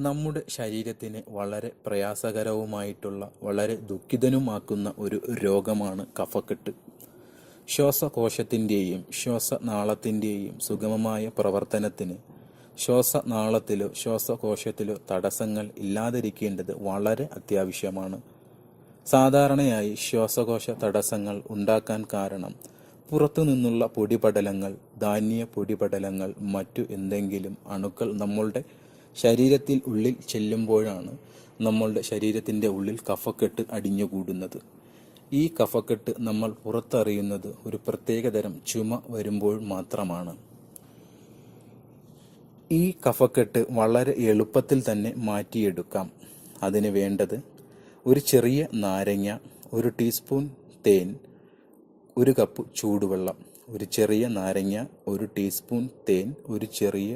നമ്മുടെ ശരീരത്തിന് വളരെ പ്രയാസകരവുമായിട്ടുള്ള വളരെ ദുഃഖിതനുമാക്കുന്ന ഒരു രോഗമാണ് കഫക്കെട്ട്. ശ്വാസകോശത്തിൻ്റെയും ശ്വാസനാളത്തിൻ്റെയും സുഗമമായ പ്രവർത്തനത്തിന് ശ്വാസനാളത്തിലോ ശ്വാസകോശത്തിലോ തടസ്സങ്ങൾ ഇല്ലാതിരിക്കേണ്ടത് വളരെ അത്യാവശ്യമാണ്. സാധാരണയായി ശ്വാസകോശ തടസ്സങ്ങൾ ഉണ്ടാക്കാൻ കാരണം പുറത്തു നിന്നുള്ള പൊടിപടലങ്ങൾ, ധാന്യ പൊടിപടലങ്ങൾ, മറ്റു എന്തെങ്കിലും അണുക്കൾ നമ്മളുടെ ശരീരത്തിൽ ഉള്ളിൽ ചെല്ലുമ്പോഴാണ് നമ്മളുടെ ശരീരത്തിൻ്റെ ഉള്ളിൽ കഫക്കെട്ട് അടിഞ്ഞുകൂടുന്നത്. ഈ കഫക്കെട്ട് നമ്മൾ പുറത്തറിയുന്നത് ഒരു പ്രത്യേകതരം ചുമ വരുമ്പോൾ മാത്രമാണ്. ഈ കഫക്കെട്ട് വളരെ എളുപ്പത്തിൽ തന്നെ മാറ്റിയെടുക്കാം. അതിന് വേണ്ടത് ഒരു ചെറിയ നാരങ്ങ, 1 ടീസ്പൂൺ തേൻ, 1 കപ്പ് ചൂടുവെള്ളം. ഒരു ചെറിയ നാരങ്ങ, 1 ടീസ്പൂൺ തേൻ, 1 ചെറിയ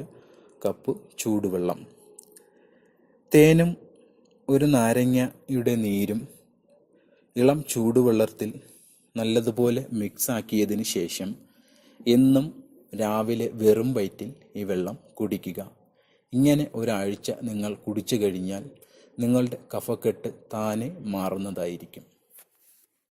കപ്പ് ചൂടുവെള്ളം. തേനും 1 നാരങ്ങയുടെ നീരും ഇളം ചൂടുവെള്ളത്തിൽ നല്ലതുപോലെ മിക്സാക്കിയതിന് ശേഷം എന്നും രാവിലെ വെറും വയറ്റിൽ ഈ വെള്ളം കുടിക്കുക. ഇങ്ങനെ ഒരാഴ്ച നിങ്ങൾ കുടിച്ചു കഴിഞ്ഞാൽ നിങ്ങളുടെ കഫക്കെട്ട് താനെ മാറുന്നതായിരിക്കും.